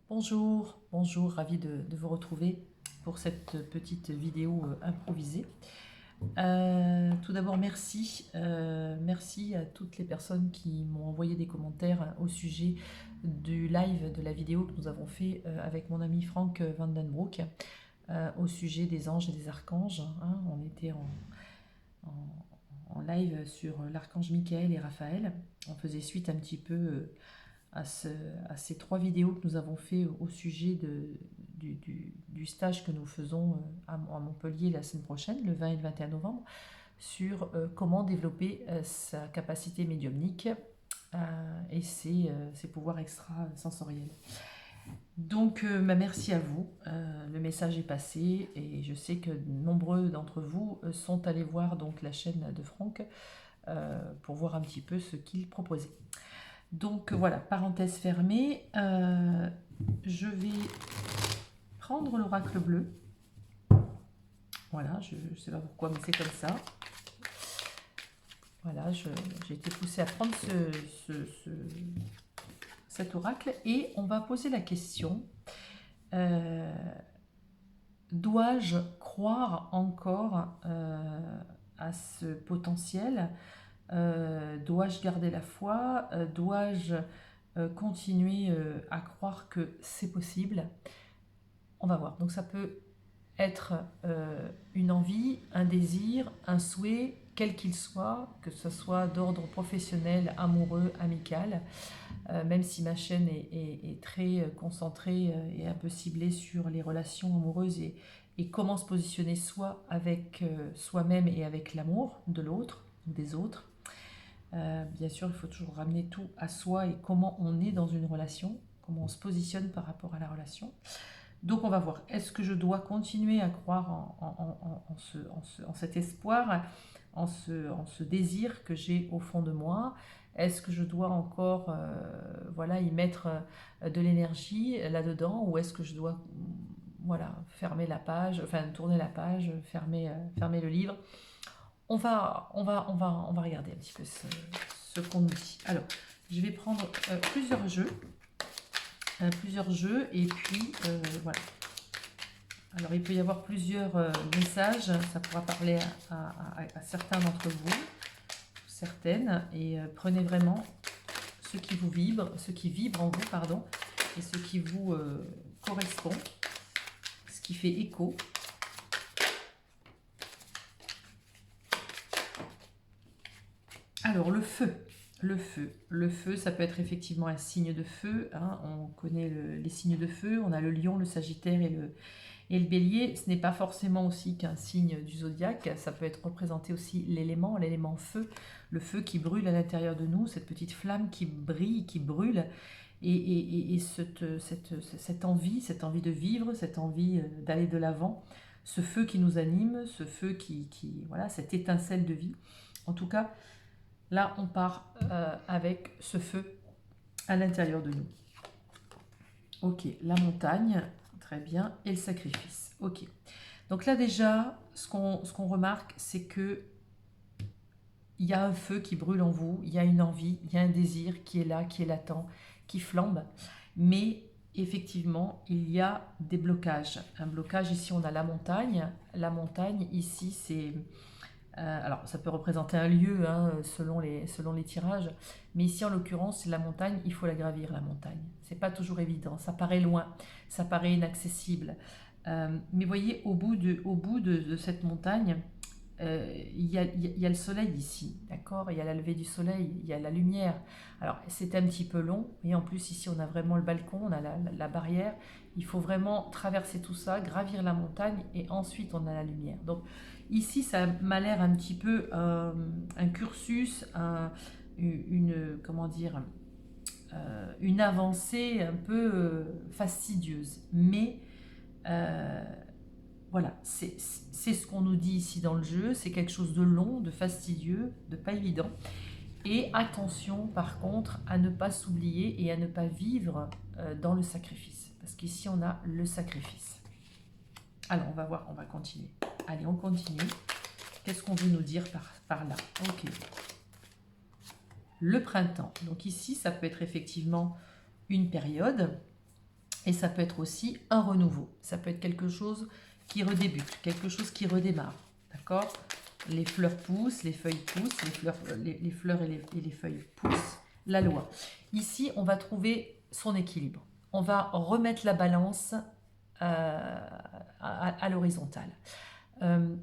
Bonjour, bonjour, ravi de vous retrouver pour cette petite vidéo improvisée. Tout d'abord, merci. Merci à toutes les personnes qui m'ont envoyé des commentaires au sujet du live de la vidéo que nous avons fait avec mon ami Frank Vandenbroek au sujet des anges et des archanges. Hein. On était en live sur l'archange Michael et Raphaël. On faisait suite un petit peu à ces 3 vidéos que nous avons fait au sujet du stage que nous faisons à Montpellier la semaine prochaine, le 20 et le 21 novembre, sur comment développer sa capacité médiumnique et ses pouvoirs extrasensoriels. Donc, merci à vous. Le message est passé et je sais que nombreux d'entre vous sont allés voir donc la chaîne de Franck pour voir un petit peu ce qu'il proposait. Donc voilà, parenthèse fermée, je vais prendre l'oracle bleu. Voilà, je ne sais pas pourquoi, mais c'est comme ça. Voilà, j'ai été poussée à prendre cet oracle et on va poser la question, dois-je croire encore à ce potentiel? Dois-je garder la foi? Dois-je continuer à croire que c'est possible? On va voir. Donc ça peut être une envie, un désir, un souhait, quel qu'il soit, que ce soit d'ordre professionnel, amoureux, amical, même si ma chaîne est très concentrée et un peu ciblée sur les relations amoureuses et comment se positionner soit avec soi-même et avec l'amour de l'autre ou des autres. Bien sûr, il faut toujours ramener tout à soi et comment on est dans une relation, comment on se positionne par rapport à la relation. Donc on va voir, est-ce que je dois continuer à croire en cet espoir, en ce désir que j'ai au fond de moi? Est-ce que je dois encore voilà, y mettre de l'énergie là-dedans, ou est-ce que je dois voilà, fermer la page, enfin tourner la page, fermer le livre? On va regarder un petit peu ce qu'on nous dit. Alors, je vais prendre plusieurs jeux et puis voilà. Alors il peut y avoir plusieurs messages, ça pourra parler à certains d'entre vous, certaines, et prenez vraiment ce qui vous vibre, ce qui vibre en vous, pardon, et ce qui vous correspond, ce qui fait écho. Alors le feu. Le feu, ça peut être effectivement un signe de feu. Hein. On connaît les signes de feu. On a le lion, le sagittaire et le bélier. Ce n'est pas forcément aussi qu'un signe du zodiaque. Ça peut être représenté aussi l'élément feu. Le feu qui brûle à l'intérieur de nous, cette petite flamme qui brille, qui brûle. Et cette envie de vivre, cette envie d'aller de l'avant. Ce feu qui nous anime, ce feu voilà, cette étincelle de vie. En tout cas, là, on part avec ce feu à l'intérieur de nous. Ok, la montagne, très bien, et le sacrifice. Ok, donc là déjà, ce qu'on remarque, c'est que il y a un feu qui brûle en vous, il y a une envie, il y a un désir qui est là, qui est latent, qui flambe, mais effectivement, il y a des blocages. Un blocage, ici, on a la montagne. La montagne, ici, c'est... alors, ça peut représenter un lieu hein, selon les tirages, mais ici, en l'occurrence, c'est la montagne, il faut la gravir, la montagne. C'est pas toujours évident, ça paraît loin, ça paraît inaccessible. Mais voyez, au bout de cette montagne, il y a le soleil ici, d'accord? Il y a la levée du soleil, il y a la lumière. Alors, c'est un petit peu long, et en plus, ici, on a vraiment le balcon, on a la barrière. Il faut vraiment traverser tout ça, gravir la montagne, et ensuite, on a la lumière. Donc, ici, ça m'a l'air un petit peu un cursus, comment dire, une avancée un peu fastidieuse. Mais voilà, c'est ce qu'on nous dit ici dans le jeu. C'est quelque chose de long, de fastidieux, de pas évident. Et attention, par contre, à ne pas s'oublier et à ne pas vivre dans le sacrifice. Parce qu'ici, on a le sacrifice. Alors, on va voir, on va continuer. Allez, on continue. Qu'est-ce qu'on veut nous dire par là? Ok. Le printemps. Donc ici, ça peut être effectivement une période Et ça peut être aussi un renouveau. Ça peut être quelque chose qui redébute, quelque chose qui redémarre. D'accord? Les fleurs poussent, les feuilles poussent, les fleurs et les feuilles poussent. La loi. Ici, on va trouver son équilibre. On va remettre la balance à l'horizontale. On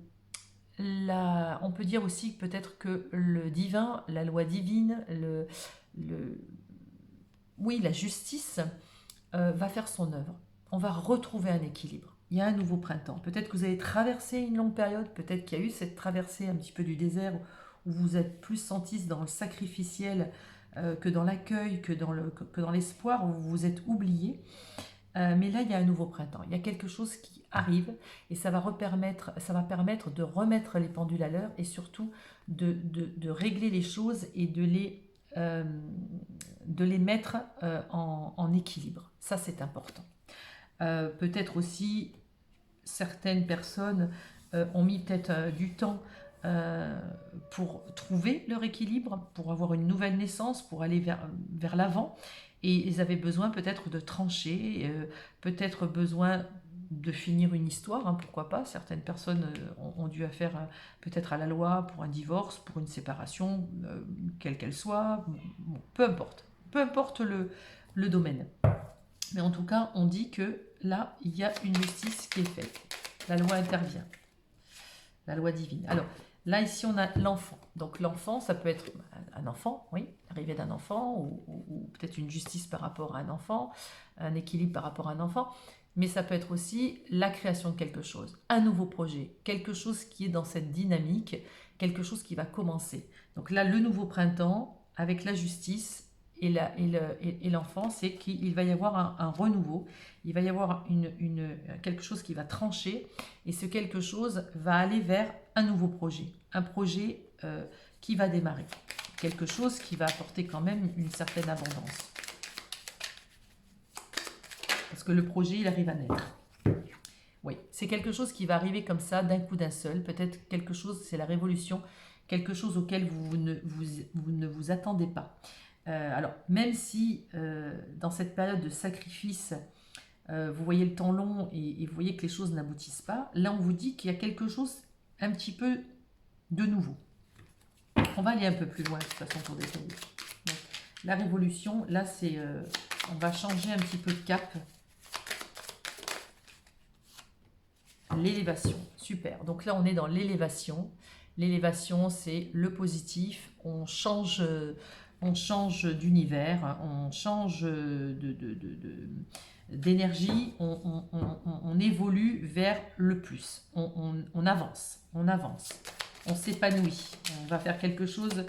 peut dire aussi peut-être que le divin, la loi divine, oui, la justice va faire son œuvre. On va retrouver un équilibre. Il y a un nouveau printemps. Peut-être que vous avez traversé une longue période, peut-être qu'il y a eu cette traversée un petit peu du désert où vous êtes plus senti dans le sacrificiel que dans l'accueil, que dans l'espoir, où vous vous êtes oublié. Mais là, il y a un nouveau printemps. Il y a quelque chose qui arrive et ça va permettre de remettre les pendules à l'heure et surtout de régler les choses et de les mettre en équilibre. Ça, c'est important. Peut-être aussi, certaines personnes ont mis peut-être du temps pour trouver leur équilibre, pour avoir une nouvelle naissance, pour aller vers l'avant. Et ils avaient besoin peut-être de trancher, peut-être besoin de finir une histoire, hein, pourquoi pas. Certaines personnes ont dû affaire peut-être à la loi pour un divorce, pour une séparation, quelle qu'elle soit. Bon, peu importe le domaine. Mais en tout cas, on dit que là, il y a une justice qui est faite. La loi intervient, la loi divine. Alors, là, ici, on a l'enfant. Donc, l'enfant, ça peut être un enfant, oui, l'arrivée d'un enfant, ou peut-être une justice par rapport à un enfant, un équilibre par rapport à un enfant. Mais ça peut être aussi la création de quelque chose, un nouveau projet, quelque chose qui est dans cette dynamique, quelque chose qui va commencer. Donc là, le nouveau printemps, avec la justice et l'enfant, c'est qu'il va y avoir un renouveau, il va y avoir quelque chose qui va trancher, et ce quelque chose va aller vers un nouveau projet, un projet qui va démarrer, quelque chose qui va apporter quand même une certaine abondance. Parce que le projet, il arrive à naître. Oui, c'est quelque chose qui va arriver comme ça, d'un coup d'un seul. Peut-être quelque chose, c'est la révolution, quelque chose auquel vous ne vous attendez pas. Alors, même si dans cette période de sacrifice, vous voyez le temps long et vous voyez que les choses n'aboutissent pas, là, on vous dit qu'il y a quelque chose un petit peu de nouveau. On va aller un peu plus loin, de toute façon, pour détailler. Donc, la révolution, là, c'est... on va changer un petit peu de cap. L'élévation, super. Donc là, on est dans l'élévation. L'élévation, c'est le positif. On change d'univers, on change d'énergie, on évolue vers le plus. On avance, on s'épanouit. On va faire quelque chose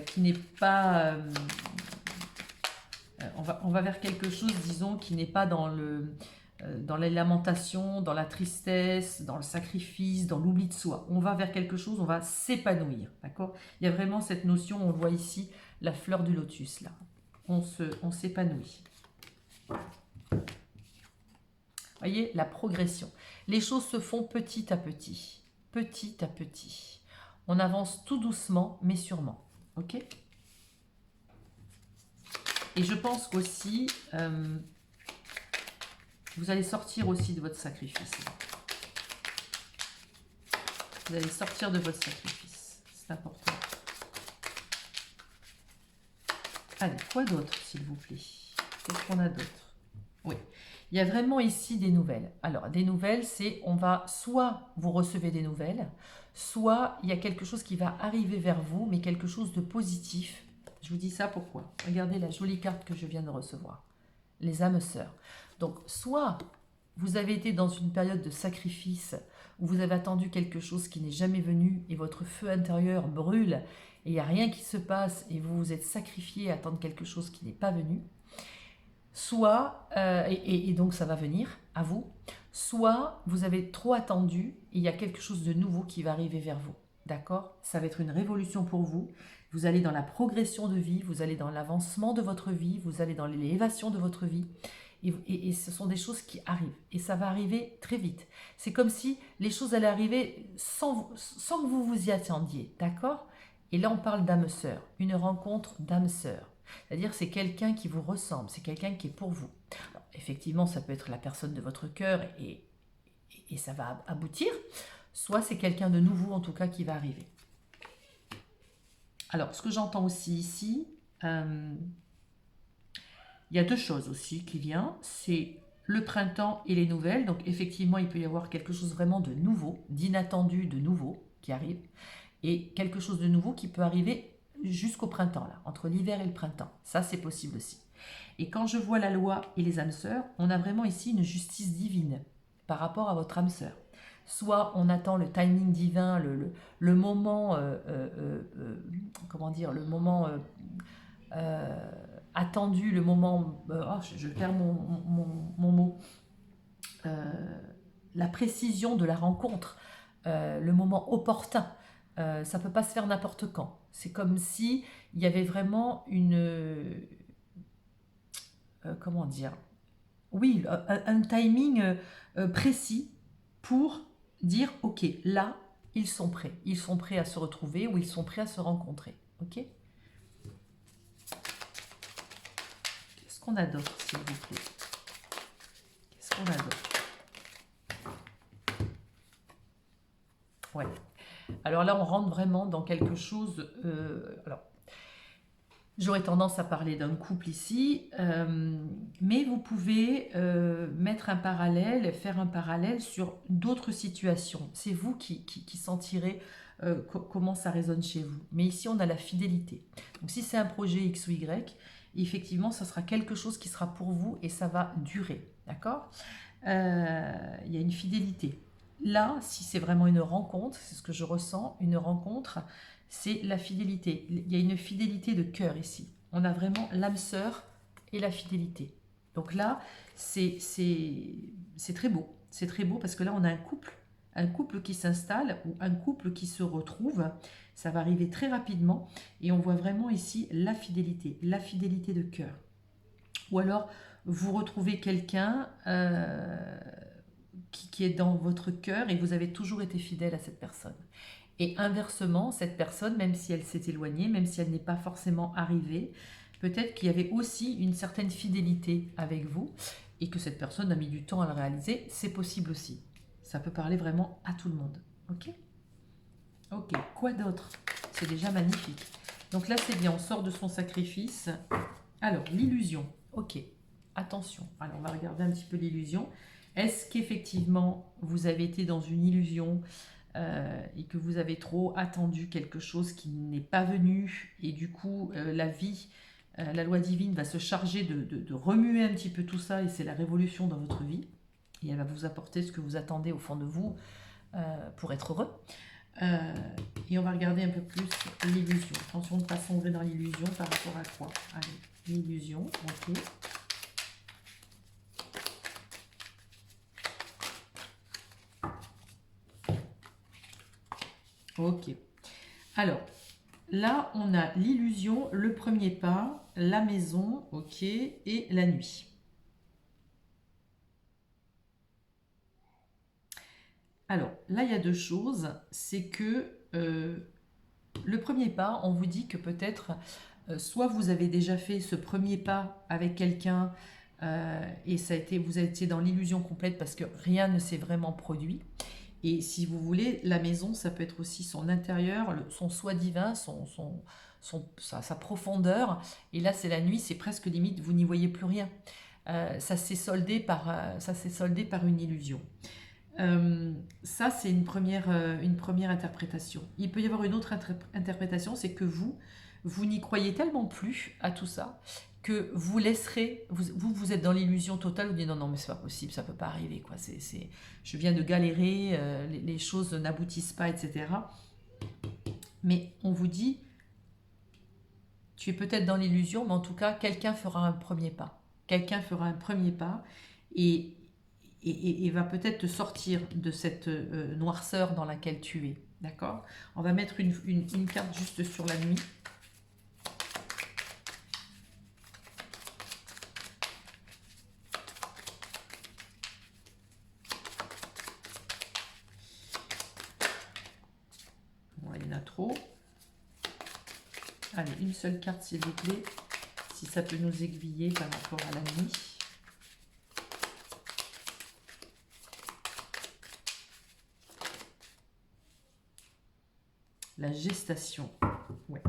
qui n'est pas... on va vers quelque chose, disons, qui n'est pas dans les lamentations, dans la tristesse, dans le sacrifice, dans l'oubli de soi. On va vers quelque chose, on va s'épanouir, d'accord? Il y a vraiment cette notion, on le voit ici, la fleur du lotus, là. On s'épanouit. Voyez, la progression. Les choses se font petit à petit. Petit à petit. On avance tout doucement, mais sûrement. Ok? Et je pense aussi... vous allez sortir aussi de votre sacrifice. Vous allez sortir de votre sacrifice. C'est important. Allez, quoi d'autre, s'il vous plaît? Qu'est-ce qu'on a d'autre? Oui, il y a vraiment ici des nouvelles. Alors, des nouvelles, c'est soit vous recevez des nouvelles, soit il y a quelque chose qui va arriver vers vous, mais quelque chose de positif. Je vous dis ça pourquoi? Regardez la jolie carte que je viens de recevoir. Les âmes sœurs. Donc, soit vous avez été dans une période de sacrifice où vous avez attendu quelque chose qui n'est jamais venu et votre feu intérieur brûle et il n'y a rien qui se passe et vous vous êtes sacrifié à attendre quelque chose qui n'est pas venu. Soit, et donc ça va venir à vous, soit vous avez trop attendu et il y a quelque chose de nouveau qui va arriver vers vous. D'accord? Ça va être une révolution pour vous. Vous allez dans la progression de vie, vous allez dans l'avancement de votre vie, vous allez dans l'élévation de votre vie. Et ce sont des choses qui arrivent. Et ça va arriver très vite. C'est comme si les choses allaient arriver sans que vous vous y attendiez. D'accord? Et là, on parle d'âme sœur. Une rencontre d'âme sœur. C'est-à-dire c'est quelqu'un qui vous ressemble. C'est quelqu'un qui est pour vous. Alors, effectivement, ça peut être la personne de votre cœur et ça va aboutir, soit c'est quelqu'un de nouveau, en tout cas, qui va arriver. Alors, ce que j'entends aussi ici, il y a deux choses aussi qui viennent, c'est le printemps et les nouvelles. Donc, effectivement, il peut y avoir quelque chose vraiment de nouveau, d'inattendu, de nouveau qui arrive, et quelque chose de nouveau qui peut arriver jusqu'au printemps, là, entre l'hiver et le printemps. Ça, c'est possible aussi. Et quand je vois la loi et les âmes sœurs, on a vraiment ici une justice divine par rapport à votre âme sœur. Soit on attend le timing divin, le moment, comment dire, le moment attendu, le moment, oh, je perds mon mot, la précision de la rencontre, le moment opportun. Ça ne peut pas se faire n'importe quand. C'est comme si il y avait vraiment comment dire, oui, un timing précis pour dire, ok, là, ils sont prêts à se retrouver ou ils sont prêts à se rencontrer, ok. Qu'est-ce qu'on a d'autre, s'il vous plaît? Qu'est-ce qu'on a d'autre? Ouais. Alors là, on rentre vraiment dans quelque chose... alors, j'aurais tendance à parler d'un couple ici, mais vous pouvez mettre un parallèle, faire un parallèle sur d'autres situations. C'est vous qui sentirez comment ça résonne chez vous. Mais ici, on a la fidélité. Donc si c'est un projet X ou Y, effectivement, ça sera quelque chose qui sera pour vous et ça va durer. D'accord? Il y a une fidélité. Là, si c'est vraiment une rencontre, c'est ce que je ressens, une rencontre, c'est la fidélité. Il y a une fidélité de cœur ici. On a vraiment l'âme sœur et la fidélité. Donc là, c'est très beau. C'est très beau parce que là, on a un couple qui s'installe ou un couple qui se retrouve. Ça va arriver très rapidement et on voit vraiment ici la fidélité de cœur. Ou alors, vous retrouvez quelqu'un qui est dans votre cœur et vous avez toujours été fidèle à cette personne. Et inversement, cette personne, même si elle s'est éloignée, même si elle n'est pas forcément arrivée, peut-être qu'il y avait aussi une certaine fidélité avec vous et que cette personne a mis du temps à le réaliser, c'est possible aussi. Ça peut parler vraiment à tout le monde. Ok? Ok, quoi d'autre? C'est déjà magnifique. Donc là, c'est bien, on sort de son sacrifice. Alors, l'illusion. Ok, attention. Alors, on va regarder un petit peu l'illusion. Est-ce qu'effectivement, vous avez été dans une illusion et que vous avez trop attendu quelque chose qui n'est pas venu et du coup, la loi divine va se charger de remuer un petit peu tout ça et c'est la révolution dans votre vie et elle va vous apporter ce que vous attendez au fond de vous pour être heureux. Et on va regarder un peu plus l'illusion. Attention de ne pas sombrer dans l'illusion par rapport à quoi? Allez, l'illusion, ok. Ok. Alors, là, on a l'illusion, le premier pas, la maison, ok, et la nuit. Alors, là, il y a deux choses. C'est que le premier pas, on vous dit que peut-être, soit vous avez déjà fait ce premier pas avec quelqu'un et vous avez été dans l'illusion complète parce que rien ne s'est vraiment produit. Et si vous voulez, la maison, ça peut être aussi son intérieur, son soi divin, sa profondeur. Et là, c'est la nuit, c'est presque limite, vous n'y voyez plus rien. Ça s'est soldé par une illusion. Ça, c'est une première interprétation. Il peut y avoir une autre interprétation, c'est que vous n'y croyez tellement plus à tout ça que vous laisserez, vous êtes dans l'illusion totale, vous dites non, non, mais c'est pas possible, ça peut pas arriver, quoi. Je viens de galérer, les choses n'aboutissent pas, etc. Mais on vous dit, tu es peut-être dans l'illusion, mais en tout cas, quelqu'un fera un premier pas. Quelqu'un fera un premier pas et va peut-être te sortir de cette noirceur dans laquelle tu es. D'accord? On va mettre une carte juste sur la nuit. Bon, il y en a trop. Allez, une seule carte s'il vous plaît, si ça peut nous aiguiller par rapport à la nuit. La gestation. Ouais.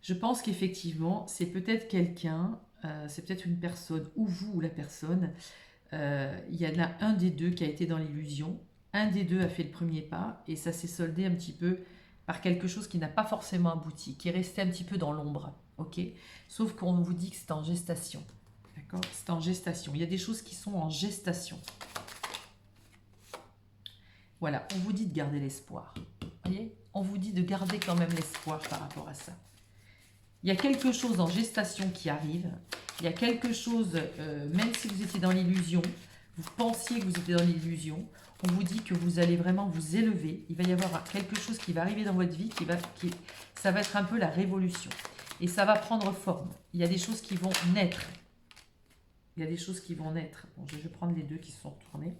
Je pense qu'effectivement, c'est peut-être quelqu'un, c'est peut-être une personne, ou vous ou la personne. Il y en a un des deux qui a été dans l'illusion. Un des deux a fait le premier pas et ça s'est soldé un petit peu par quelque chose qui n'a pas forcément abouti, qui est resté un petit peu dans l'ombre. Ok. Sauf qu'on vous dit que c'est en gestation. D'accord. C'est en gestation. Il y a des choses qui sont en gestation. Voilà, on vous dit de garder l'espoir. Voyez, on vous dit de garder quand même l'espoir par rapport à ça. Il y a quelque chose en gestation qui arrive. Il y a quelque chose, même si vous étiez dans l'illusion, vous pensiez que vous étiez dans l'illusion, on vous dit que vous allez vraiment vous élever. Il va y avoir quelque chose qui va arriver dans votre vie, ça va être un peu la révolution. Et ça va prendre forme. Il y a des choses qui vont naître. Il y a des choses qui vont naître. Bon, je vais prendre les deux qui se sont tournés.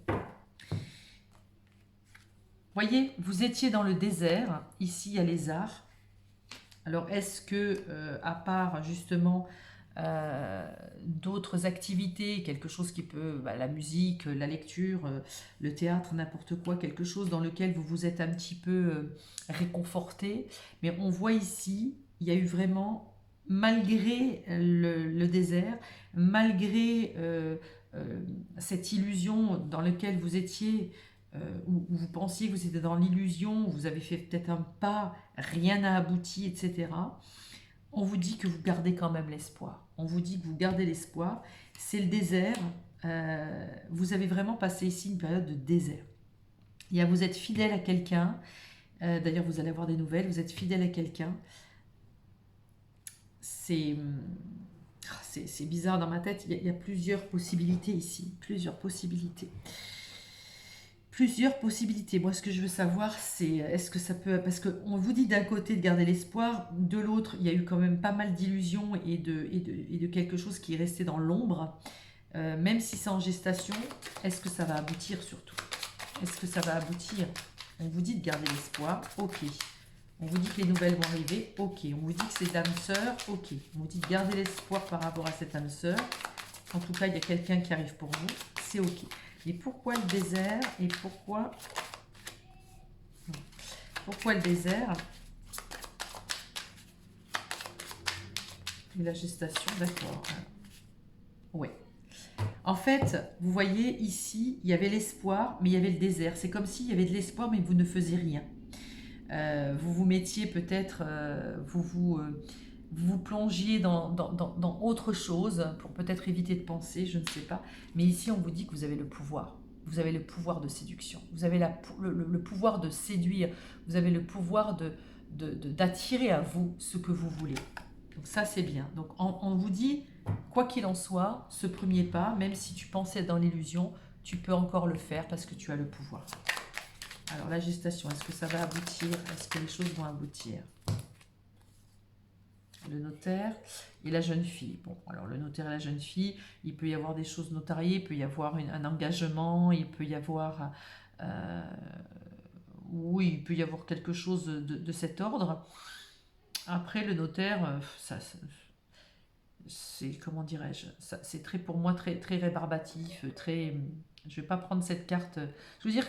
Voyez, vous étiez dans le désert. Ici, il y a les arts. Alors, est-ce que, à part justement d'autres activités, quelque chose qui peut, la musique, la lecture, le théâtre, n'importe quoi, quelque chose dans lequel vous vous êtes un petit peu réconforté, mais on voit ici, il y a eu vraiment, malgré le désert, malgré cette illusion dans laquelle vous étiez, où vous pensiez que vous étiez dans l'illusion, vous avez fait peut-être un pas, rien n'a abouti, etc. On vous dit que vous gardez quand même l'espoir. On vous dit que vous gardez l'espoir. C'est le désert. Vous avez vraiment passé ici une période de désert. Vous êtes fidèle à quelqu'un. D'ailleurs, vous allez avoir des nouvelles. Vous êtes fidèle à quelqu'un. C'est bizarre dans ma tête. Il y a plusieurs possibilités ici. Plusieurs possibilités. Plusieurs possibilités. Moi, ce que je veux savoir, c'est est-ce que ça peut... Parce qu'on vous dit d'un côté de garder l'espoir, de l'autre, il y a eu quand même pas mal d'illusions et de quelque chose qui est resté dans l'ombre. Même si c'est en gestation, est-ce que ça va aboutir surtout? Est-ce que ça va aboutir? On vous dit de garder l'espoir, ok. On vous dit que les nouvelles vont arriver, ok. On vous dit que c'est l'âme sœur, ok. On vous dit de garder l'espoir par rapport à cette âme sœur. En tout cas, il y a quelqu'un qui arrive pour vous, c'est ok. Et pourquoi le désert? Et pourquoi le désert? Et la gestation, d'accord. Ouais. En fait, vous voyez ici, il y avait l'espoir, mais il y avait le désert. C'est comme s'il y avait de l'espoir, mais vous ne faisiez rien. Vous vous mettiez peut-être, vous plongiez dans autre chose pour peut-être éviter de penser, je ne sais pas. Mais ici, on vous dit que vous avez le pouvoir. Vous avez le pouvoir de séduction. Vous avez le pouvoir de séduire. Vous avez le pouvoir d'attirer à vous ce que vous voulez. Donc ça, c'est bien. Donc on vous dit, quoi qu'il en soit, ce premier pas, même si tu pensais être dans l'illusion, tu peux encore le faire parce que tu as le pouvoir. Alors la gestation, est-ce que ça va aboutir? Est-ce que les choses vont aboutir? Le notaire et la jeune fille. Bon, alors le notaire et la jeune fille, il peut y avoir des choses notariées, il peut y avoir un engagement, il peut y avoir... oui, il peut y avoir quelque chose de cet ordre. Après, le notaire, c'est, comment dirais-je, c'est très, pour moi, très, très rébarbatif, très... Je ne vais pas prendre cette carte. Je veux dire,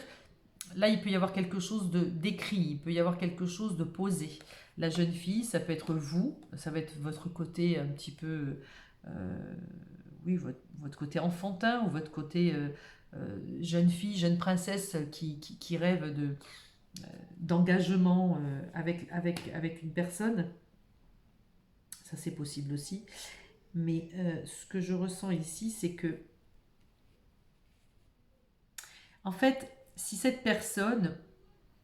là, il peut y avoir quelque chose d'écrit, il peut y avoir quelque chose de posé. La jeune fille, ça peut être vous, ça va être votre côté un petit peu, oui, votre côté enfantin ou votre côté jeune fille, jeune princesse qui rêve d'engagement avec une personne. Ça, c'est possible aussi. Mais ce que je ressens ici, c'est que, en fait, si cette personne,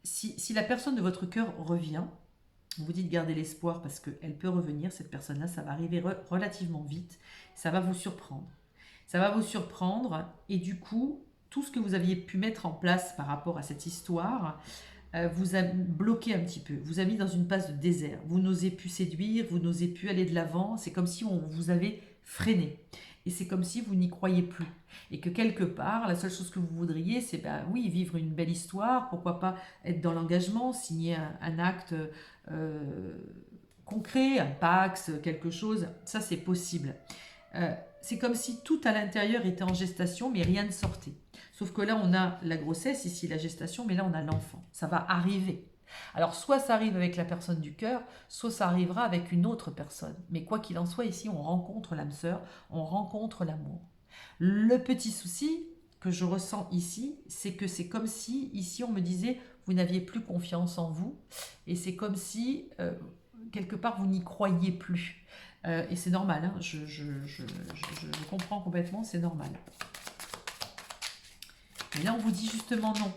si la personne de votre cœur revient, on vous dit de garder l'espoir parce qu'elle peut revenir, cette personne-là, ça va arriver relativement vite, ça va vous surprendre. Ça va vous surprendre et du coup, tout ce que vous aviez pu mettre en place par rapport à cette histoire vous a bloqué un petit peu, vous a mis dans une passe de désert. Vous n'osez plus séduire, vous n'osez plus aller de l'avant, c'est comme si on vous avait freiné. Et c'est comme si vous n'y croyez plus. Et que quelque part, la seule chose que vous voudriez, c'est oui, vivre une belle histoire, pourquoi pas être dans l'engagement, signer un acte concret, un pax, quelque chose, ça c'est possible. C'est comme si tout à l'intérieur était en gestation, mais rien ne sortait. Sauf que là, on a la grossesse, ici la gestation, mais là, on a l'enfant. Ça va arriver. Alors, soit ça arrive avec la personne du cœur, soit ça arrivera avec une autre personne. Mais quoi qu'il en soit, ici, on rencontre l'âme sœur, on rencontre l'amour. Le petit souci que je ressens ici, c'est que c'est comme si, ici, on me disait, vous n'aviez plus confiance en vous, et c'est comme si, quelque part, vous n'y croyez plus. Et c'est normal, hein, je comprends complètement, c'est normal. Et là, on vous dit justement non.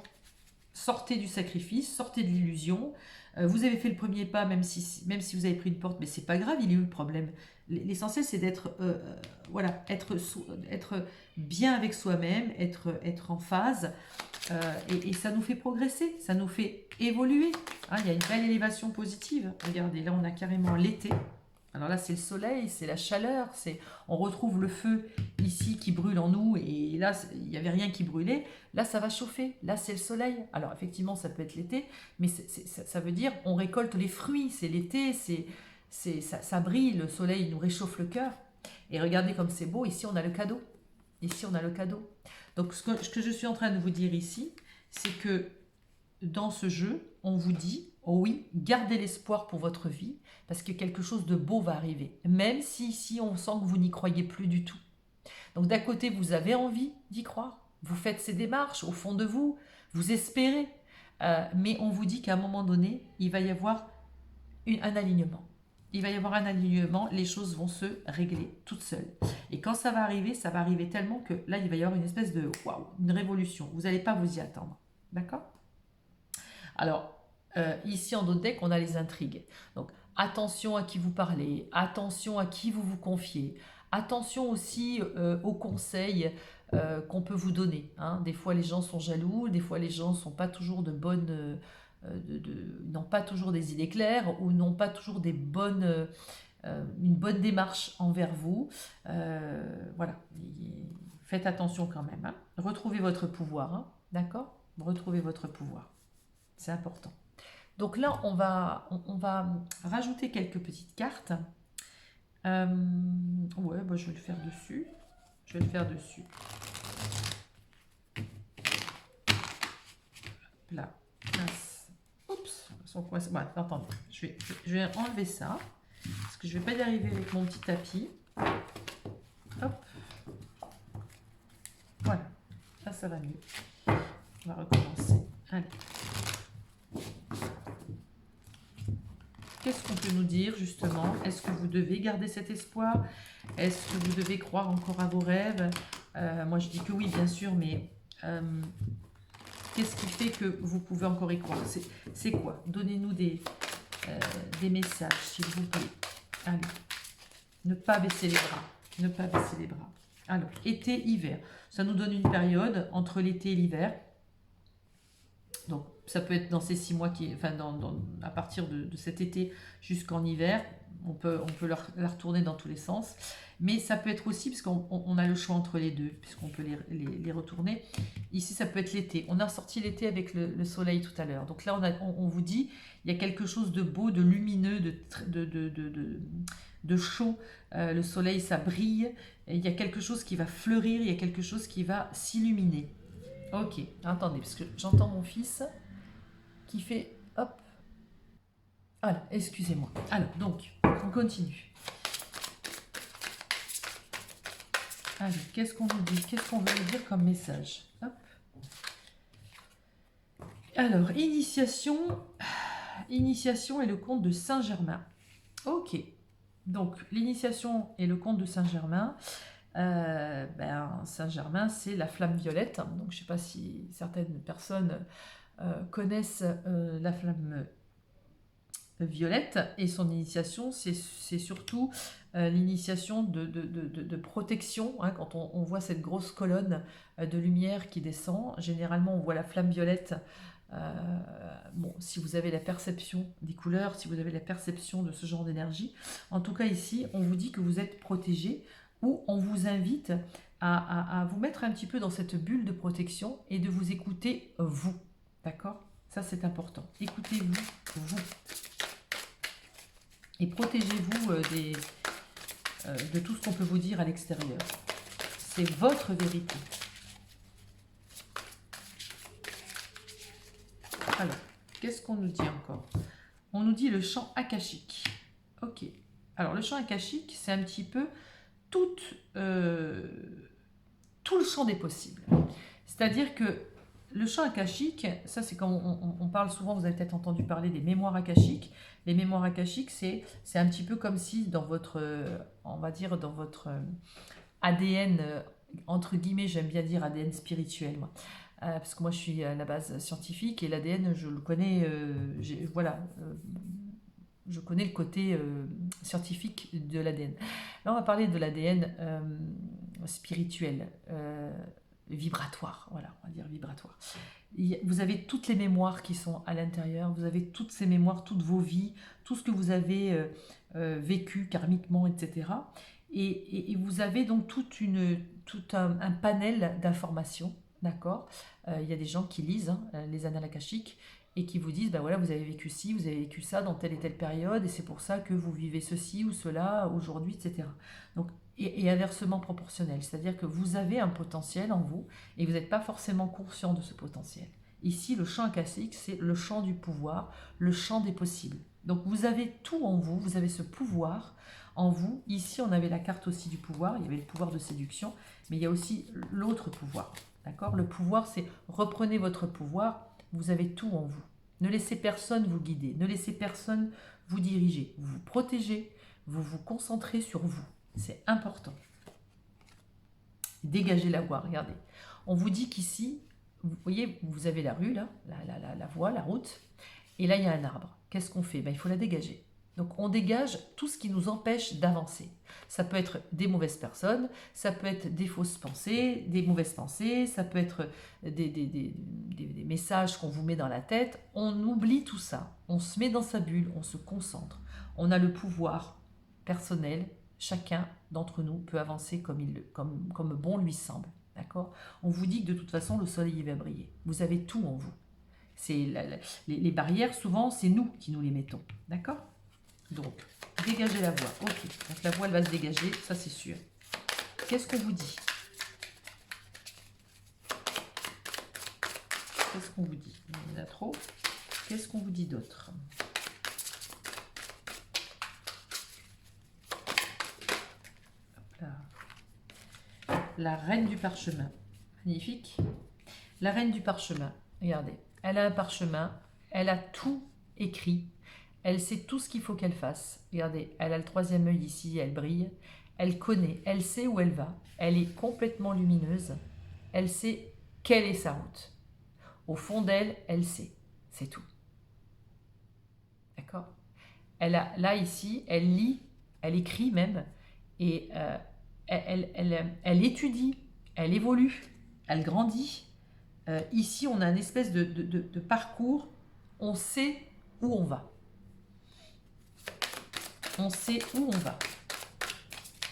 Sortez du sacrifice, sortez de l'illusion. Vous avez fait le premier pas, même si vous avez pris une porte, mais c'est pas grave, il est où le problème? L'essentiel, c'est d'être voilà, être bien avec soi-même, être en phase, et ça nous fait progresser, ça nous fait évoluer. Hein, il y a une belle élévation positive. Regardez, là, on a carrément l'été. Alors là, c'est le soleil, c'est la chaleur, on retrouve le feu ici qui brûle en nous, et là, il n'y avait rien qui brûlait. Là, ça va chauffer. Là, c'est le soleil. Alors, effectivement, ça peut être l'été, mais ça veut dire on récolte les fruits. C'est l'été, ça brille, le soleil nous réchauffe le cœur. Et regardez comme c'est beau. Ici, on a le cadeau. Ici, on a le cadeau. Donc, ce que je suis en train de vous dire ici, c'est que dans ce jeu, on vous dit, oh oui, gardez l'espoir pour votre vie, parce que quelque chose de beau va arriver. Même si ici, on sent que vous n'y croyez plus du tout. Donc d'un côté, vous avez envie d'y croire, vous faites ces démarches au fond de vous, vous espérez, mais on vous dit qu'à un moment donné, il va y avoir un alignement. Il va y avoir un alignement, les choses vont se régler toutes seules. Et quand ça va arriver tellement que là, il va y avoir une espèce de waouh, une révolution. Vous n'allez pas vous y attendre. D'accord? Alors, ici en Dodec, on a les intrigues. Donc, attention à qui vous parlez, attention à qui vous vous confiez, attention aussi aux conseils qu'on peut vous donner. Hein. Des fois, les gens sont jaloux, des fois, les gens sont pas toujours de bonnes, n'ont pas toujours des idées claires ou n'ont pas toujours une bonne démarche envers vous. Voilà, faites attention quand même. Hein. Retrouvez votre pouvoir, hein. D'accord? Retrouvez votre pouvoir. C'est important. Donc là, on va rajouter quelques petites cartes. Ouais, bah, je vais le faire dessus. Là, place. Oups, son coin. Ouais, attendez, je vais enlever ça. Parce que je ne vais pas y arriver avec mon petit tapis. Hop. Voilà. Là, ça va mieux. On va recommencer. Allez. Qu'est-ce qu'on peut nous dire justement? Est-ce que vous devez garder cet espoir? Est-ce que vous devez croire encore à vos rêves? Moi je dis que oui bien sûr, mais qu'est-ce qui fait que vous pouvez encore y croire? C'est quoi? Donnez-nous des messages s'il vous plaît. Allez, ne pas baisser les bras. Ne pas baisser les bras. Alors, été, hiver. Ça nous donne une période entre l'été et l'hiver. Donc, ça peut être dans ces 6 mois, à partir de cet été jusqu'en hiver. On peut la retourner dans tous les sens. Mais ça peut être aussi, parce qu'on a le choix entre les deux, puisqu'on peut les retourner. Ici, ça peut être l'été. On a sorti l'été avec le soleil tout à l'heure. Donc là, on vous dit, il y a quelque chose de beau, de lumineux, de chaud. Le soleil, ça brille. Il y a quelque chose qui va fleurir, il y a quelque chose qui va s'illuminer. Ok, attendez, parce que j'entends mon fils qui fait hop. Voilà, excusez-moi. Alors, donc, on continue. Allez, qu'est-ce qu'on nous dit? Qu'est-ce qu'on veut nous dire comme message? Hop. Alors, initiation et le conte de Saint-Germain. Ok, donc l'initiation et le conte de Saint-Germain. Saint-Germain, c'est la flamme violette. Donc, je ne sais pas si certaines personnes connaissent la flamme violette. Et son initiation, c'est surtout l'initiation de protection. Hein, quand on voit cette grosse colonne de lumière qui descend, généralement, on voit la flamme violette. Bon, si vous avez la perception des couleurs, si vous avez la perception de ce genre d'énergie. En tout cas, ici, on vous dit que vous êtes protégé, où on vous invite à vous mettre un petit peu dans cette bulle de protection et de vous écouter vous. D'accord? Ça, c'est important. Écoutez-vous, vous. Et protégez-vous de tout ce qu'on peut vous dire à l'extérieur. C'est votre vérité. Alors, qu'est-ce qu'on nous dit encore? On nous dit le champ akashique. Ok. Alors, le champ akashique, c'est un petit peu tout le champ des possibles. C'est-à-dire que le champ akashique, ça c'est quand on parle souvent, vous avez peut-être entendu parler des mémoires akashiques. Les mémoires akashiques, c'est un petit peu comme si dans votre, on va dire, dans votre ADN, entre guillemets, j'aime bien dire ADN spirituel, moi. Parce que moi je suis à la base scientifique et l'ADN, je le connais, voilà, je connais le côté scientifique de l'ADN. Là, on va parler de l'ADN spirituel, vibratoire, voilà, on va dire vibratoire. Vous avez toutes les mémoires qui sont à l'intérieur, vous avez toutes ces mémoires, toutes vos vies, tout ce que vous avez vécu karmiquement, etc. Et vous avez donc tout un panel d'informations, d'accord. Il y a des gens qui lisent les annales akashiques et qui vous disent, ben voilà, vous avez vécu ci, vous avez vécu ça dans telle et telle période, et c'est pour ça que vous vivez ceci ou cela aujourd'hui, etc. Donc, et inversement proportionnel, c'est-à-dire que vous avez un potentiel en vous, et vous n'êtes pas forcément conscient de ce potentiel. Ici, le champ akashique, c'est le champ du pouvoir, le champ des possibles. Donc vous avez tout en vous, vous avez ce pouvoir en vous. Ici, on avait la carte aussi du pouvoir, il y avait le pouvoir de séduction, mais il y a aussi l'autre pouvoir. D'accord? Le pouvoir, c'est reprenez votre pouvoir, vous avez tout en vous. Ne laissez personne vous guider, ne laissez personne vous diriger. Vous vous protégez, vous vous concentrez sur vous. C'est important. Dégagez la voie, regardez. On vous dit qu'ici, vous voyez, vous avez la rue, là, la voie, la route, et là, il y a un arbre. Qu'est-ce qu'on fait? Ben, il faut la dégager. Donc, on dégage tout ce qui nous empêche d'avancer. Ça peut être des mauvaises personnes, ça peut être des fausses pensées, des mauvaises pensées, ça peut être des messages qu'on vous met dans la tête. On oublie tout ça. On se met dans sa bulle, on se concentre. On a le pouvoir personnel. Chacun d'entre nous peut avancer comme bon lui semble. D'accord? On vous dit que de toute façon, le soleil va briller. Vous avez tout en vous. Les barrières, souvent, c'est nous qui nous les mettons. D'accord? Donc, dégagez la voie. Ok, donc la voie, elle va se dégager, ça c'est sûr. Qu'est-ce qu'on vous dit? Qu'est-ce qu'on vous dit? Il y en a trop. Qu'est-ce qu'on vous dit d'autre? La reine du parchemin. Magnifique. La reine du parchemin. Regardez, elle a un parchemin, elle a tout écrit. Elle sait tout ce qu'il faut qu'elle fasse. Regardez, elle a le troisième œil ici, elle brille. Elle connaît, elle sait où elle va. Elle est complètement lumineuse. Elle sait quelle est sa route. Au fond d'elle, elle sait. C'est tout. D'accord? Là, ici, elle lit, elle écrit même. Et elle étudie, elle évolue, elle grandit. Ici, on a une espèce de parcours. On sait où on va. On sait où on va.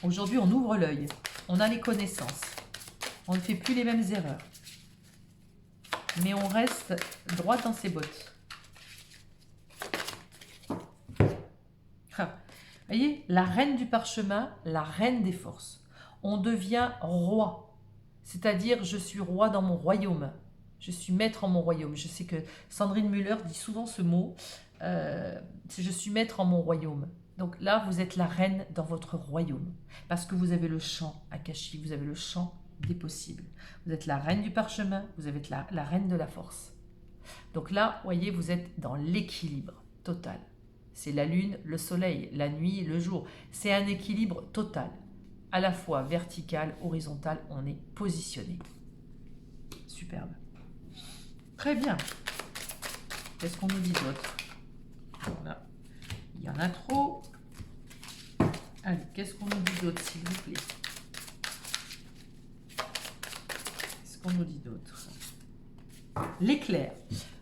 Aujourd'hui, on ouvre l'œil. On a les connaissances. On ne fait plus les mêmes erreurs. Mais on reste droit dans ses bottes. Vous voyez, la reine du parchemin, la reine des forces. On devient roi. C'est-à-dire, je suis roi dans mon royaume. Je suis maître en mon royaume. Je sais que Sandrine Müller dit souvent ce mot. Je suis maître en mon royaume. Donc là, vous êtes la reine dans votre royaume. Parce que vous avez le champ akashique, vous avez le champ des possibles. Vous êtes la reine du parchemin, vous êtes la reine de la force. Donc là, voyez, vous êtes dans l'équilibre total. C'est la lune, le soleil, la nuit, le jour. C'est un équilibre total. À la fois vertical, horizontal, on est positionné. Superbe. Très bien. Qu'est-ce qu'on nous dit d'autre? Voilà. Il y en a trop. Allez, qu'est-ce qu'on nous dit d'autre, s'il vous plaît? Qu'est-ce qu'on nous dit d'autre? L'éclair.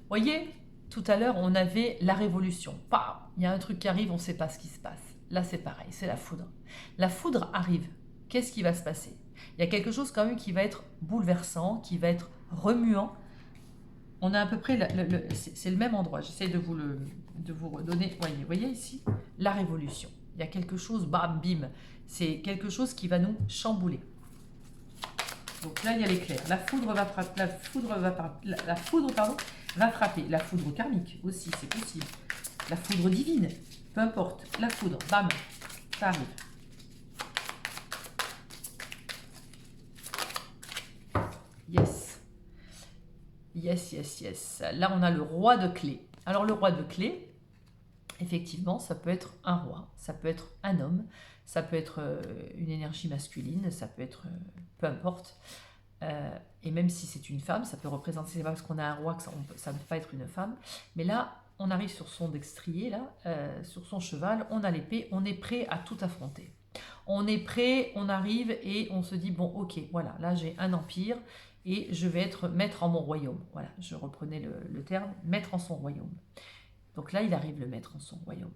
Voyez, tout à l'heure, on avait la révolution. Il y a un truc qui arrive, on ne sait pas ce qui se passe. Là, c'est pareil, c'est la foudre. La foudre arrive. Qu'est-ce qui va se passer? Il y a quelque chose quand même qui va être bouleversant, qui va être remuant. On a à peu près, c'est le même endroit. J'essaie de vous redonner. Voyez ici, la révolution. Il y a quelque chose, bam, bim. C'est quelque chose qui va nous chambouler. Donc là, il y a l'éclair. La foudre, va frapper. La foudre karmique aussi, c'est possible. La foudre divine, peu importe. La foudre, bam, ça arrive. Yes. Yes, yes, yes. Là, on a le roi de clés. Alors, le roi de clés, effectivement, ça peut être un roi, ça peut être un homme, ça peut être une énergie masculine, ça peut être peu importe. Et même si c'est une femme, ça peut représenter, c'est pas parce qu'on a un roi que ça ne peut pas être une femme. Mais là, on arrive sur son destrier, là, sur son cheval, on a l'épée, on est prêt à tout affronter. On est prêt, on arrive et on se dit, bon, ok, voilà, là j'ai un empire et je vais être maître en mon royaume. Voilà, je reprenais le terme, maître en son royaume. Donc là, il arrive le maître en son royaume.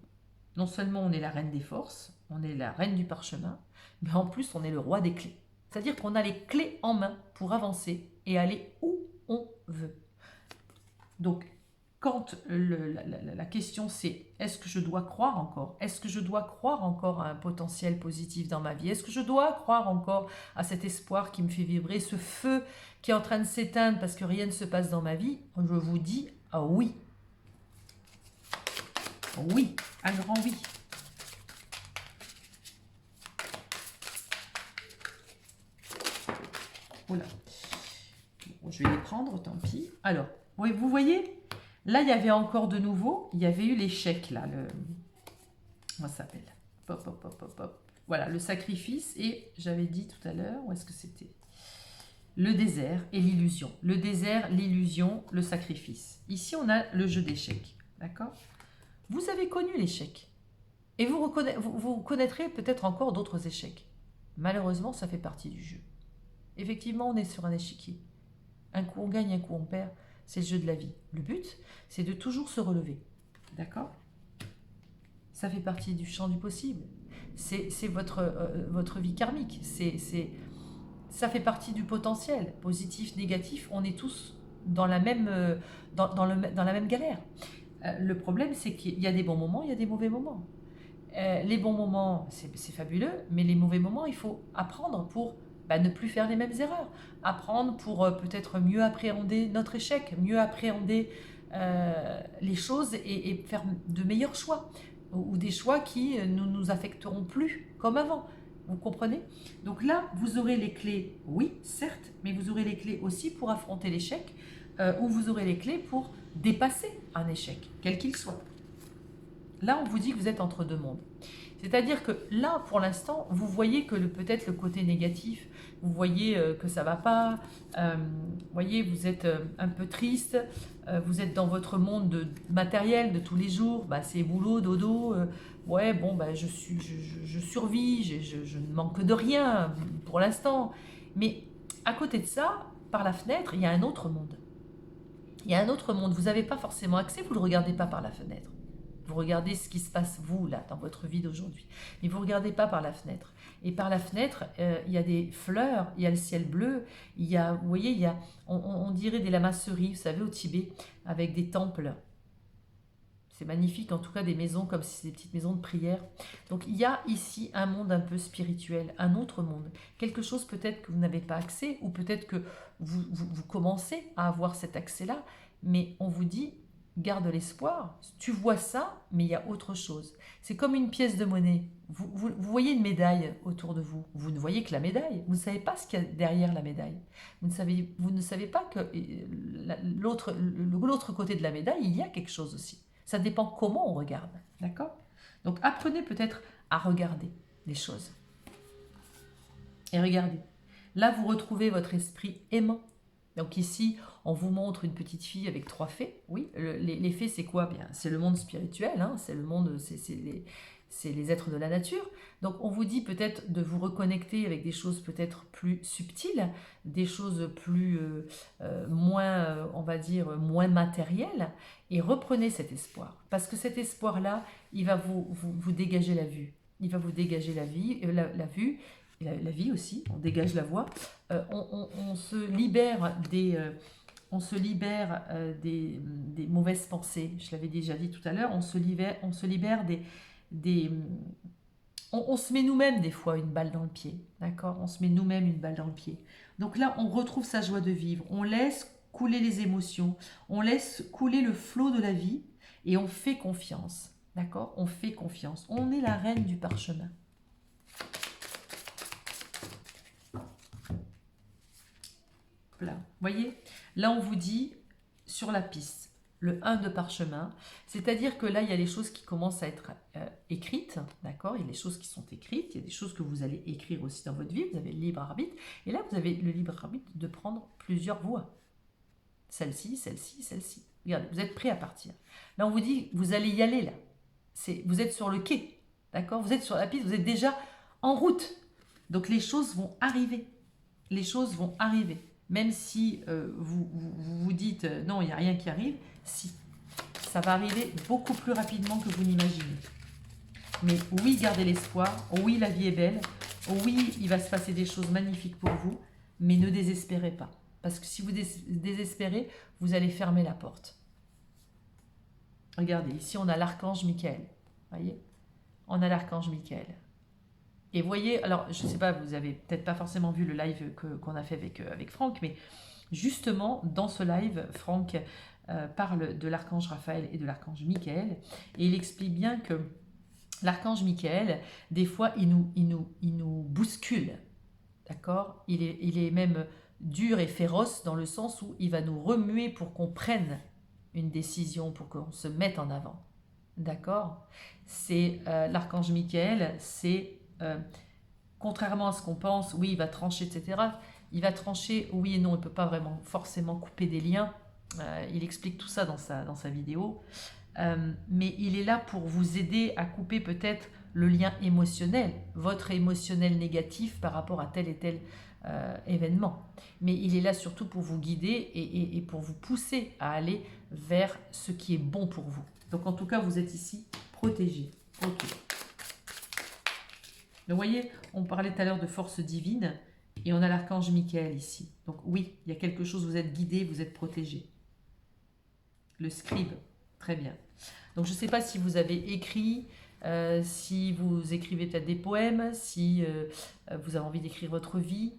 Non seulement on est la reine des forces, on est la reine du parchemin, mais en plus on est le roi des clés. C'est-à-dire qu'on a les clés en main pour avancer et aller où on veut. Donc, quand la question c'est, est-ce que je dois croire encore? Est-ce que je dois croire encore à un potentiel positif dans ma vie? Est-ce que je dois croire encore à cet espoir qui me fait vibrer, ce feu qui est en train de s'éteindre parce que rien ne se passe dans ma vie? Je vous dis oui. Oui, un grand oui. Voilà. Bon, je vais les prendre, tant pis. Alors, oui, vous voyez, là, il y avait encore de nouveau, il y avait eu l'échec, là, comment ça s'appelle? Pop, pop, pop, pop, pop. Voilà, le sacrifice, et j'avais dit tout à l'heure, où est-ce que c'était? Le désert et l'illusion. Le désert, l'illusion, le sacrifice. Ici, on a le jeu d'échecs, d'accord? Vous avez connu l'échec. Et vous connaîtrez peut-être encore d'autres échecs. Malheureusement, ça fait partie du jeu. Effectivement, on est sur un échiquier. Un coup on gagne, un coup on perd. C'est le jeu de la vie. Le but, c'est de toujours se relever. D'accord? Ça fait partie du champ du possible. C'est votre vie karmique. Ça fait partie du potentiel. Positif, négatif, on est tous dans la même, dans la même galère. Le problème, c'est qu'il y a des bons moments, il y a des mauvais moments. Les bons moments, c'est fabuleux, mais les mauvais moments, il faut apprendre pour ne plus faire les mêmes erreurs. Apprendre pour peut-être mieux appréhender notre échec, mieux appréhender les choses et faire de meilleurs choix. Ou des choix qui ne nous affecteront plus comme avant. Vous comprenez? Donc là, vous aurez les clés, oui, certes, mais vous aurez les clés aussi pour affronter l'échec, ou vous aurez les clés pour dépasser un échec, quel qu'il soit. Là, on vous dit que vous êtes entre deux mondes. C'est-à-dire que là, pour l'instant, vous voyez que peut-être le côté négatif, vous voyez que ça ne va pas, vous voyez, vous êtes un peu triste, vous êtes dans votre monde matériel de tous les jours, c'est boulot, dodo, ouais, bon, je survis, je ne manque de rien pour l'instant. Mais à côté de ça, par la fenêtre, il y a un autre monde. Il y a un autre monde, vous n'avez pas forcément accès, vous ne le regardez pas par la fenêtre. Vous regardez ce qui se passe, vous, là, dans votre vie d'aujourd'hui. Mais vous ne regardez pas par la fenêtre. Et par la fenêtre, il y a des fleurs, il y a le ciel bleu, il y a, vous voyez, il y a, on dirait des lamasseries, vous savez, au Tibet, avec des temples. C'est magnifique, en tout cas, des maisons comme si c'était des petites maisons de prière. Donc, il y a ici un monde un peu spirituel, un autre monde. Quelque chose peut-être que vous n'avez pas accès, ou peut-être que vous commencez à avoir cet accès-là, mais on vous dit, garde l'espoir, tu vois ça, mais il y a autre chose. C'est comme une pièce de monnaie. Vous voyez une médaille autour de vous. Vous ne voyez que la médaille. Vous ne savez pas ce qu'il y a derrière la médaille. Vous ne savez pas que l'autre côté de la médaille, il y a quelque chose aussi. Ça dépend comment on regarde. D'accord? Donc apprenez peut-être à regarder les choses. Et regardez. Là, vous retrouvez votre esprit aimant. Donc ici, on vous montre une petite fille avec 3 fées. Oui, les fées, c'est quoi? Bien, c'est le monde spirituel, hein, c'est le monde, c'est les êtres de la nature. Donc on vous dit peut-être de vous reconnecter avec des choses peut-être plus subtiles, des choses plus moins, on va dire, moins matérielles, et reprenez cet espoir. Parce que cet espoir-là, il va vous dégager la vue. Il va vous dégager la vue, et la vie aussi, on dégage la voix. On se libère des mauvaises pensées. Je l'avais déjà dit tout à l'heure, on se libère on se met nous-mêmes des fois une balle dans le pied, d'accord? On se met nous-mêmes une balle dans le pied. Donc là, on retrouve sa joie de vivre. On laisse couler les émotions, on laisse couler le flot de la vie et on fait confiance. D'accord? On fait confiance. On est la reine du parchemin. Là, vous voyez? Là, on vous dit sur la piste, le 1 de parchemin, c'est-à-dire que là, il y a les choses qui commencent à être écrites, d'accord? Il y a des choses qui sont écrites, il y a des choses que vous allez écrire aussi dans votre vie, vous avez le libre arbitre, et là, vous avez le libre arbitre de prendre plusieurs voies. Celle-ci, celle-ci, celle-ci. Regardez, vous êtes prêt à partir. Là, on vous dit, vous allez y aller, là. Vous êtes sur le quai, d'accord? Vous êtes sur la piste, vous êtes déjà en route. Donc, les choses vont arriver. Les choses vont arriver. Même si vous dites non, il n'y a rien qui arrive, si, ça va arriver beaucoup plus rapidement que vous n'imaginez. Mais oui, gardez l'espoir, oui, la vie est belle, oui, il va se passer des choses magnifiques pour vous, mais ne désespérez pas. Parce que si vous désespérez, vous allez fermer la porte. Regardez, ici on a l'archange Michael, voyez? On a l'archange Michael. Et voyez, alors je ne sais pas, vous avez peut-être pas forcément vu le live qu'on a fait avec Franck, mais justement dans ce live, Franck parle de l'archange Raphaël et de l'archange Michael, et il explique bien que l'archange Michael, des fois, il nous bouscule, d'accord? Il est même dur et féroce dans le sens où il va nous remuer pour qu'on prenne une décision, pour qu'on se mette en avant, d'accord? C'est l'archange Michael, c'est contrairement à ce qu'on pense, oui, il va trancher, etc. Il va trancher, oui et non, il ne peut pas vraiment forcément couper des liens. Il explique tout ça dans sa vidéo. Mais il est là pour vous aider à couper peut-être le lien émotionnel, votre émotionnel négatif par rapport à tel et tel événement. Mais il est là surtout pour vous guider et pour vous pousser à aller vers ce qui est bon pour vous. Donc en tout cas, vous êtes ici protégé. Ok. Donc, vous voyez, on parlait tout à l'heure de force divine et on a l'archange Michael ici. Donc oui, il y a quelque chose, vous êtes guidé, vous êtes protégé. Le scribe, très bien. Donc je ne sais pas si vous avez écrit, si vous écrivez peut-être des poèmes, si vous avez envie d'écrire votre vie.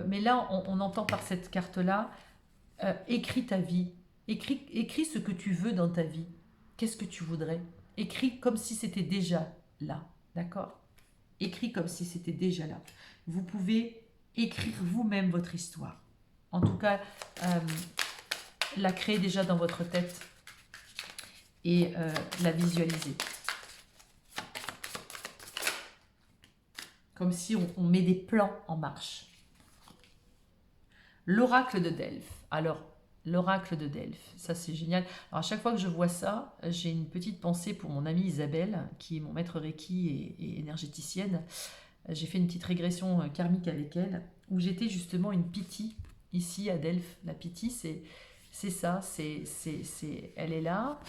Mais là, on entend par cette carte-là, écris ta vie, écris ce que tu veux dans ta vie. Qu'est-ce que tu voudrais? Écris comme si c'était déjà là, d'accord? Écrit comme si c'était déjà là. Vous pouvez écrire vous-même votre histoire. En tout cas, la créer déjà dans votre tête et la visualiser. Comme si on met des plans en marche. L'oracle de Delphes. Alors, l'oracle de Delphes, ça c'est génial. Alors à chaque fois que je vois ça, j'ai une petite pensée pour mon amie Isabelle, qui est mon maître Reiki et énergéticienne. J'ai fait une petite régression karmique avec elle, où j'étais justement une Pythie, ici à Delphes. La Pythie, c'est ça, elle est là,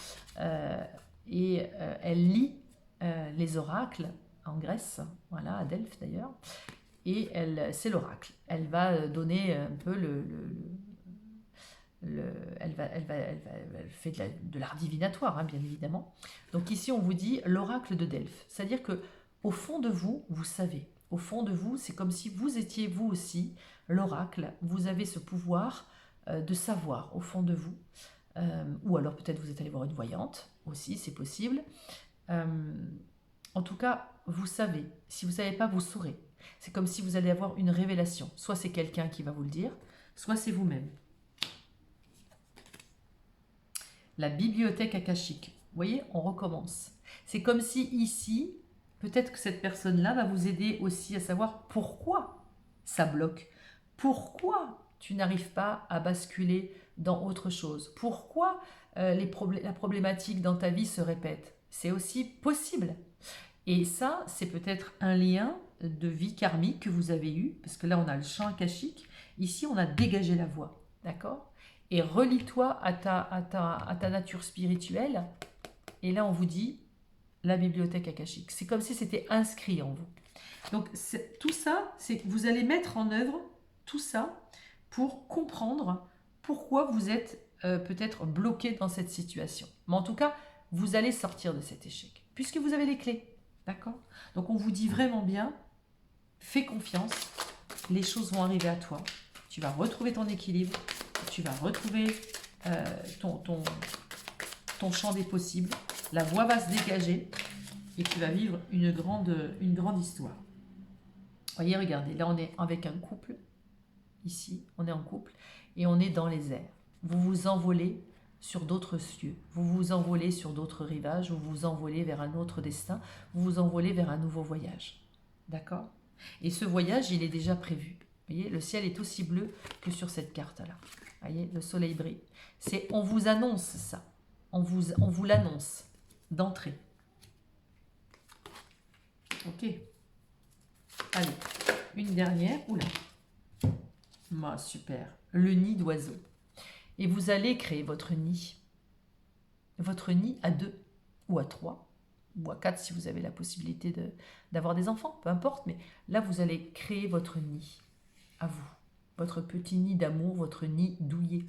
et elle lit les oracles en Grèce, voilà, à Delphes d'ailleurs, et c'est l'oracle. Elle va donner un peu elle fait de l'art divinatoire, hein, bien évidemment. Donc ici, on vous dit l'oracle de Delphes. C'est-à-dire que au fond de vous, vous savez. Au fond de vous, c'est comme si vous étiez vous aussi l'oracle. Vous avez ce pouvoir de savoir au fond de vous. Ou alors peut-être vous êtes allé voir une voyante aussi, c'est possible. En tout cas, vous savez. Si vous ne savez pas, vous saurez. C'est comme si vous allez avoir une révélation. Soit c'est quelqu'un qui va vous le dire, soit c'est vous-même. La bibliothèque akashique. Vous voyez, on recommence. C'est comme si ici, peut-être que cette personne-là va vous aider aussi à savoir pourquoi ça bloque. Pourquoi tu n'arrives pas à basculer dans autre chose. Pourquoi la problématique dans ta vie se répète. C'est aussi possible. Et ça, c'est peut-être un lien de vie karmique que vous avez eu, parce que là, on a le champ akashique. Ici, on a dégagé la voie. D'accord ? Et relie-toi à ta nature spirituelle. Et là, on vous dit la bibliothèque akashique. C'est comme si c'était inscrit en vous. Donc, tout ça, c'est que vous allez mettre en œuvre tout ça pour comprendre pourquoi vous êtes peut-être bloqué dans cette situation. Mais en tout cas, vous allez sortir de cet échec, puisque vous avez les clés. D'accord ? Donc, on vous dit vraiment bien, fais confiance, les choses vont arriver à toi, tu vas retrouver ton équilibre tu vas retrouver ton champ des possibles, la voie va se dégager et tu vas vivre une grande histoire. Voyez, regardez, là on est avec un couple, ici on est en couple et on est dans les airs. Vous vous envolez sur d'autres cieux, vous vous envolez sur d'autres rivages, vous vous envolez vers un autre destin, vous vous envolez vers un nouveau voyage. D'accord? Et ce voyage, il est déjà prévu. Vous voyez, le ciel est aussi bleu que sur cette carte-là. Vous voyez, le soleil brille. On vous annonce ça. On vous l'annonce d'entrée. Ok. Allez, une dernière. Oula. Ah, super. Le nid d'oiseau. Et vous allez créer votre nid. Votre nid à 2 ou à 3 ou à 4 si vous avez la possibilité d'avoir des enfants, peu importe. Mais là, vous allez créer votre nid à vous. Votre petit nid d'amour, votre nid douillet.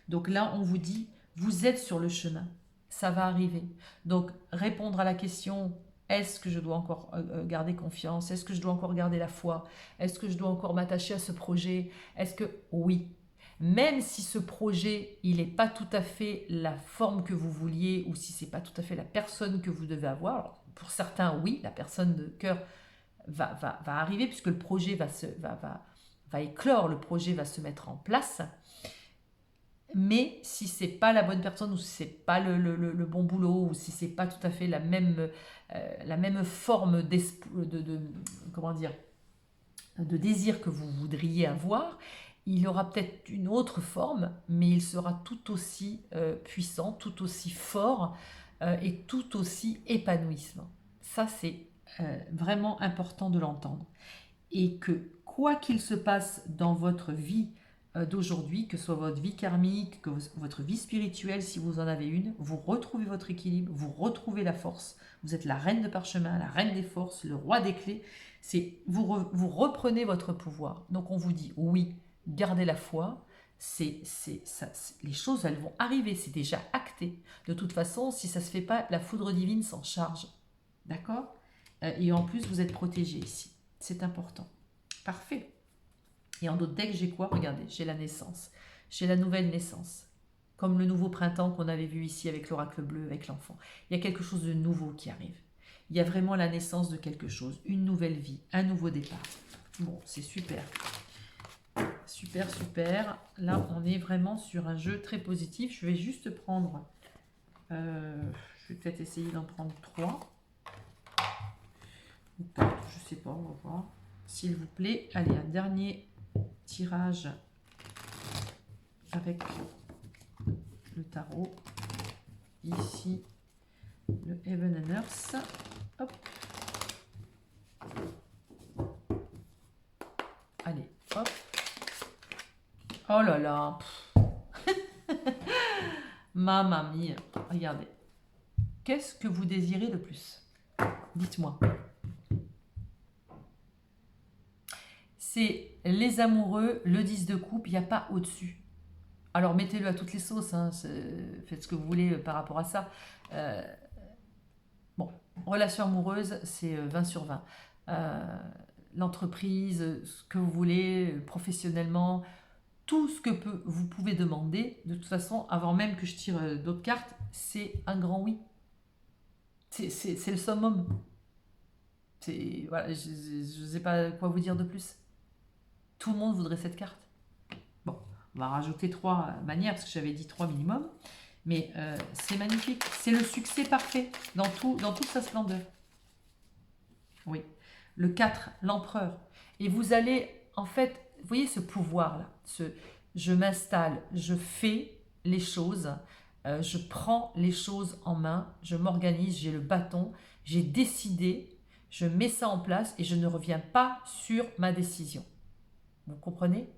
Donc là, on vous dit, vous êtes sur le chemin. Ça va arriver. Donc, répondre à la question, est-ce que je dois encore garder confiance? Est-ce que je dois encore garder la foi? Est-ce que je dois encore m'attacher à ce projet? Est-ce que... Oui. Même si ce projet, il n'est pas tout à fait la forme que vous vouliez ou si ce n'est pas tout à fait la personne que vous devez avoir. Alors, pour certains, oui, la personne de cœur va arriver puisque le projet va éclore, le projet va se mettre en place. Mais si c'est pas la bonne personne ou si c'est pas le bon boulot ou si c'est pas tout à fait la même forme comment dire, de désir que vous voudriez avoir, il aura peut-être une autre forme, mais il sera tout aussi puissant, tout aussi fort et tout aussi épanouissant. Ça, c'est vraiment important de l'entendre. Et que quoi qu'il se passe dans votre vie d'aujourd'hui, que ce soit votre vie karmique, que votre vie spirituelle, si vous en avez une, vous retrouvez votre équilibre, vous retrouvez la force. Vous êtes la reine de parchemin, la reine des forces, le roi des clés. Vous reprenez votre pouvoir. Donc on vous dit oui, gardez la foi. Les choses, elles vont arriver, c'est déjà acté. De toute façon, si ça ne se fait pas, la foudre divine s'en charge. D'accord? Et en plus, vous êtes protégé ici. C'est important. Parfait. Et en d'autres decks, j'ai quoi? Regardez, j'ai la naissance. J'ai la nouvelle naissance. Comme le nouveau printemps qu'on avait vu ici avec l'oracle bleu, avec l'enfant. Il y a quelque chose de nouveau qui arrive. Il y a vraiment la naissance de quelque chose. Une nouvelle vie, un nouveau départ. Bon, c'est super. Super, super. Là, on est vraiment sur un jeu très positif. Je vais juste prendre... je vais peut-être essayer d'en prendre 3. Ou 4, je sais pas, on va voir. S'il vous plaît, allez, un dernier tirage avec le tarot. Ici, le Heaven and Earth. Hop. Allez, hop. Oh là là. Mamma mia. Regardez. Qu'est-ce que vous désirez le plus? Dites-moi. C'est les amoureux, le 10 de coupe, il n'y a pas au-dessus. Alors mettez-le à toutes les sauces, hein, faites ce que vous voulez par rapport à ça. Bon, relation amoureuse, c'est 20 sur 20. L'entreprise, ce que vous voulez, professionnellement, tout ce que vous pouvez demander, de toute façon, avant même que je tire d'autres cartes, c'est un grand oui. C'est le summum. Voilà, je ne sais pas quoi vous dire de plus. Tout le monde voudrait cette carte. Bon, on va rajouter 3 manières, parce que j'avais dit 3 minimum. Mais c'est magnifique. C'est le succès parfait dans toute sa splendeur. Oui. Le 4, l'empereur. Et vous allez, en fait, vous voyez ce pouvoir-là. Je m'installe, je fais les choses, je prends les choses en main, je m'organise, j'ai le bâton, j'ai décidé, je mets ça en place et je ne reviens pas sur ma décision. Vous comprenez?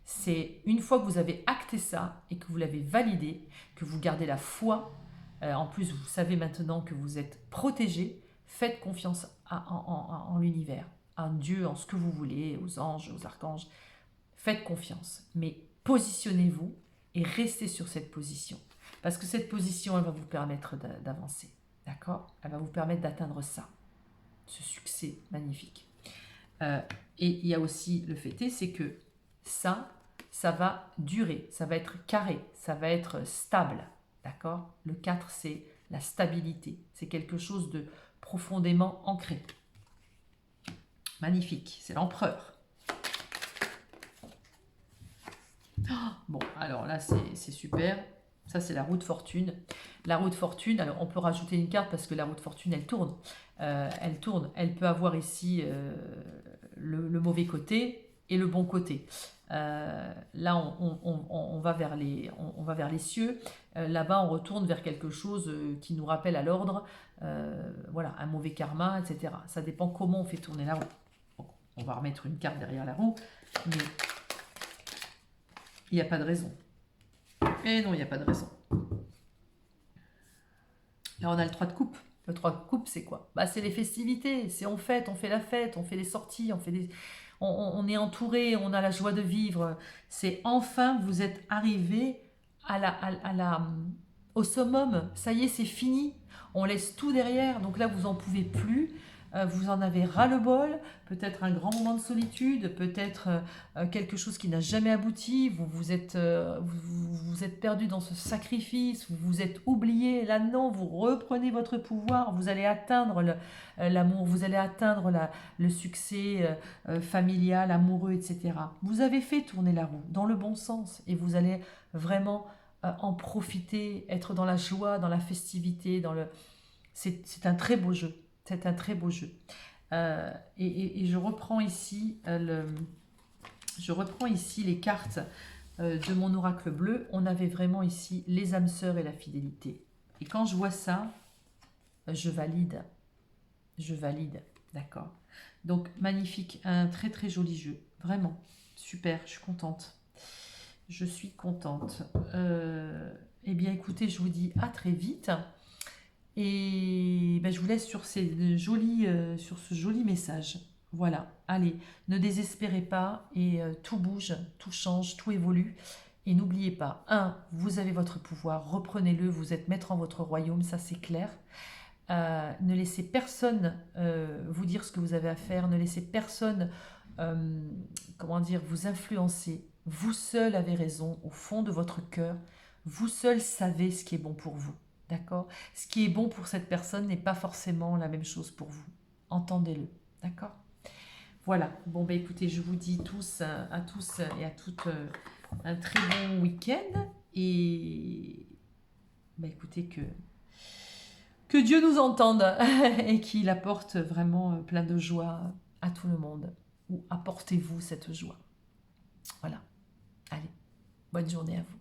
C'est une fois que vous avez acté ça et que vous l'avez validé, que vous gardez la foi, en plus vous savez maintenant que vous êtes protégé, faites confiance en l'univers, en Dieu, en ce que vous voulez, aux anges, aux archanges. Faites confiance, mais positionnez-vous et restez sur cette position. Parce que cette position, elle va vous permettre d'avancer. D'accord? Elle va vous permettre d'atteindre ça, ce succès magnifique. Et il y a aussi le fait, c'est que ça, ça va durer, ça va être carré, ça va être stable. D'accord? Le 4, c'est la stabilité. C'est quelque chose de profondément ancré. Magnifique, c'est l'empereur. Bon, alors là, c'est super. Ça, c'est la roue de fortune. La roue de fortune, alors on peut rajouter une carte parce que la roue de fortune, elle tourne. Elle tourne. Elle peut avoir ici le mauvais côté et le bon côté. Là, on va vers on va vers les cieux. Là-bas, on retourne vers quelque chose qui nous rappelle à l'ordre. Voilà, un mauvais karma, etc. Ça dépend comment on fait tourner la roue. Bon, on va remettre une carte derrière la roue, mais il n'y a pas de raison. Et non, il n'y a pas de raison. Là, on a le 3 de coupe. Le 3 de coupe, c'est quoi? Bah, c'est les festivités. C'est on fête, on fait la fête, on fait les sorties, on est entouré, on a la joie de vivre. C'est enfin, vous êtes arrivé au summum. Ça y est, c'est fini. On laisse tout derrière. Donc là, vous n'en pouvez plus. Vous en avez ras-le-bol, peut-être un grand moment de solitude, peut-être quelque chose qui n'a jamais abouti, vous êtes perdu dans ce sacrifice, vous vous êtes oublié, là non, vous reprenez votre pouvoir, vous allez atteindre l'amour, vous allez atteindre le succès familial, amoureux, etc. Vous avez fait tourner la roue dans le bon sens et vous allez vraiment en profiter, être dans la joie, dans la festivité, c'est un très beau jeu. C'est un très beau jeu. Et je reprends ici les cartes de mon oracle bleu. On avait vraiment ici les âmes sœurs et la fidélité. Et quand je vois ça, je valide. Je valide. D'accord. Donc, magnifique. Un très très joli jeu. Vraiment. Super. Je suis contente. Je suis contente. Eh bien, écoutez, je vous dis à très vite. Et ben, je vous laisse sur ce joli message. Voilà, allez, ne désespérez pas et tout bouge, tout change, tout évolue. Et n'oubliez pas, vous avez votre pouvoir, reprenez-le, vous êtes maître en votre royaume, ça c'est clair. Ne laissez personne vous dire ce que vous avez à faire, ne laissez personne, vous influencer. Vous seul avez raison, au fond de votre cœur, vous seul savez ce qui est bon pour vous. D'accord? Ce qui est bon pour cette personne n'est pas forcément la même chose pour vous. Entendez-le. D'accord? Voilà. Bon, ben écoutez, je vous dis à tous et à toutes un très bon week-end. Et ben écoutez, que Dieu nous entende et qu'il apporte vraiment plein de joie à tout le monde. Ou apportez-vous cette joie. Voilà. Allez, bonne journée à vous.